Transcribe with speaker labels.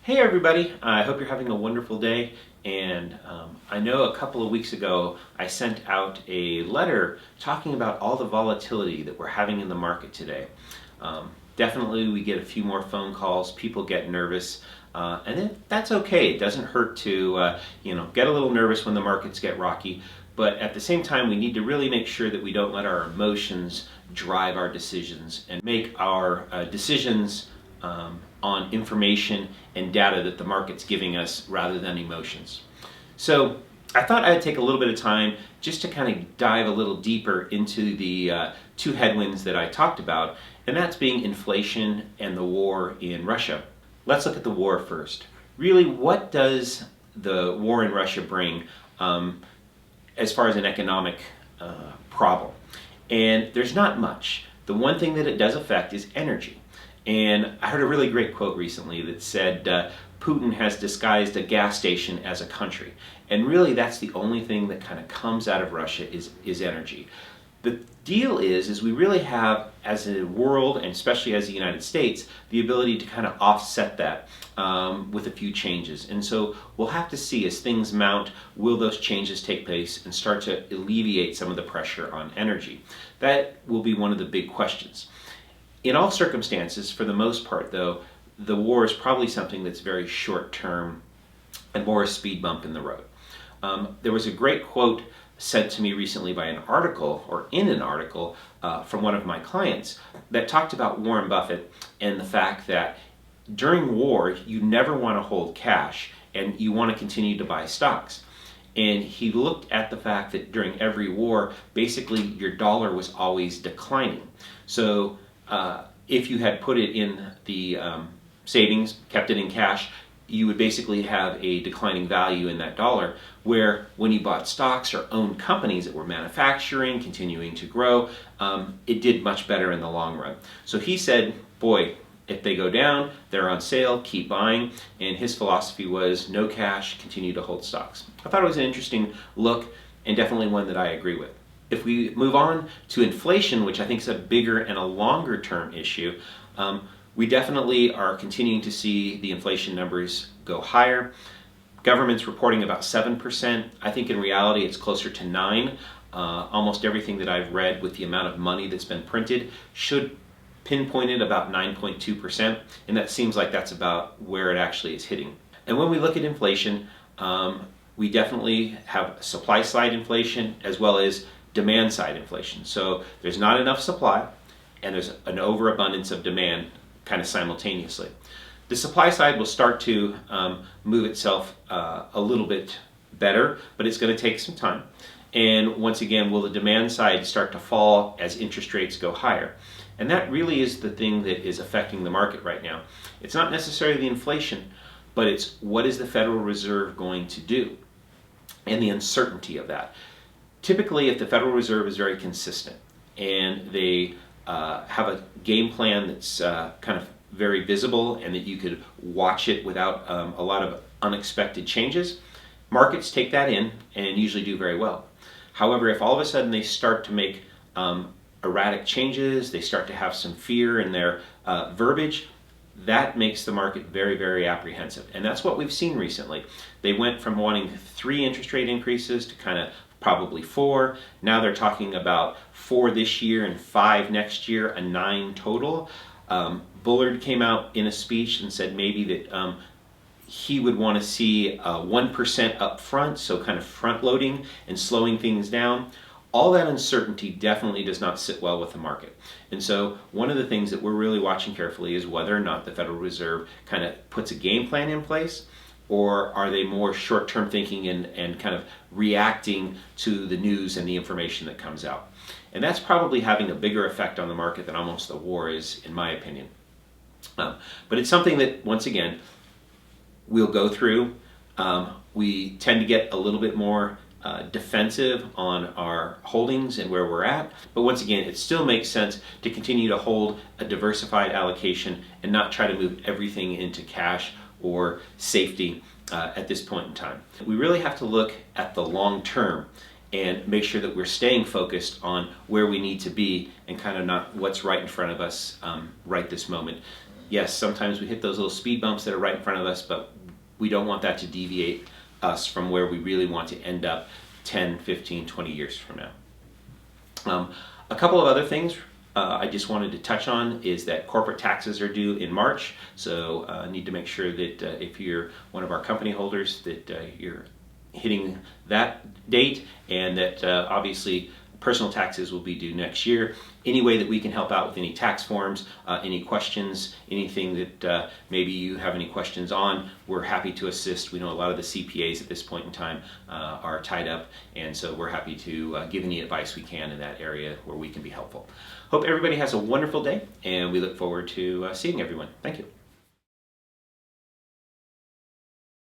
Speaker 1: Hey everybody, I hope you're having a wonderful day. And I know a couple of weeks ago I sent out a letter talking about all the volatility that we're having in the market today. Definitely we get a few more phone calls, people get nervous, and that's okay. It doesn't hurt to get a little nervous when the markets get rocky. But at the same time, we need to really make sure that we don't let our emotions drive our decisions and make our decisions on information and data that the market's giving us rather than emotions. So I thought I'd take a little bit of time just to kind of dive a little deeper into the two headwinds that I talked about, and that's being inflation and the war in Russia. Let's look at the war first. Really, what does the war in Russia bring as far as an economic problem? And there's not much. The one thing that it does affect is energy. And I heard a really great quote recently that said, Putin has disguised a gas station as a country. And really that's the only thing that kind of comes out of Russia is energy. The deal is we really have, as a world, and especially as the United States, the ability to kind of offset that with a few changes. And so we'll have to see as things mount, will those changes take place and start to alleviate some of the pressure on energy? That will be one of the big questions. In all circumstances, for the most part though, the war is probably something that's very short term and more a speed bump in the road. There was a great quote sent to me recently by an article, or in an article, from one of my clients that talked about Warren Buffett and the fact that during war you never want to hold cash and you want to continue to buy stocks. And he looked at the fact that during every war, basically your dollar was always declining. So if you had put it in the savings, kept it in cash, you would basically have a declining value in that dollar, where when you bought stocks or owned companies that were manufacturing, continuing to grow, it did much better in the long run. So he said, boy, if they go down, they're on sale, keep buying. And his philosophy was no cash, continue to hold stocks. I thought it was an interesting look and definitely one that I agree with. If we move on to inflation, which I think is a bigger and a longer term issue, we definitely are continuing to see the inflation numbers go higher. Government's reporting about 7%. I think in reality it's closer to 9%. Almost everything that I've read with the amount of money that's been printed should pinpoint it about 9.2%, and that seems like that's about where it actually is hitting. And when we look at inflation, we definitely have supply side inflation as well as demand side inflation. So there's not enough supply and there's an overabundance of demand kind of simultaneously. The supply side will start to move itself a little bit better, but it's going to take some time. And once again, will the demand side start to fall as interest rates go higher? And that really is the thing that is affecting the market right now. It's not necessarily the inflation, but it's what is the Federal Reserve going to do and the uncertainty of that. Typically, if the Federal Reserve is very consistent and they have a game plan that's kind of very visible and that you could watch it without a lot of unexpected changes, markets take that in and usually do very well. However, if all of a sudden they start to make erratic changes, they start to have some fear in their verbiage, that makes the market very, very apprehensive. And that's what we've seen recently. They went from wanting 3 interest rate increases to kind of probably 4. Now they're talking about 4 this year and 5 next year, a 9 total. Bullard came out in a speech and said maybe that he would want to see 1% up front, so kind of front loading and slowing things down. All that uncertainty definitely does not sit well with the market. And so one of the things that we're really watching carefully is whether or not the Federal Reserve kind of puts a game plan in place, or are they more short-term thinking and kind of reacting to the news and the information that comes out. And that's probably having a bigger effect on the market than almost the war is, in my opinion. But it's something that, once again, we'll go through. We tend to get a little bit more defensive on our holdings and where we're at. But once again, it still makes sense to continue to hold a diversified allocation and not try to move everything into cash or safety at this point in time. We really have to look at the long term and make sure that we're staying focused on where we need to be and kind of not what's right in front of us right this moment. yes, sometimes we hit those little speed bumps that are right in front of us, but we don't want that to deviate us from where we really want to end up 10, 15, 20 years from now. A couple of other things I just wanted to touch on is that corporate taxes are due in March, so need to make sure that if you're one of our company holders that you're hitting that date, and that obviously personal taxes will be due next year. Any way that we can help out with any tax forms, any questions, anything that maybe you have any questions on, we're happy to assist. We know a lot of the CPAs at this point in time are tied up, and so we're happy to give any advice we can in that area where we can be helpful. Hope everybody has a wonderful day, and we look forward to seeing everyone. Thank you.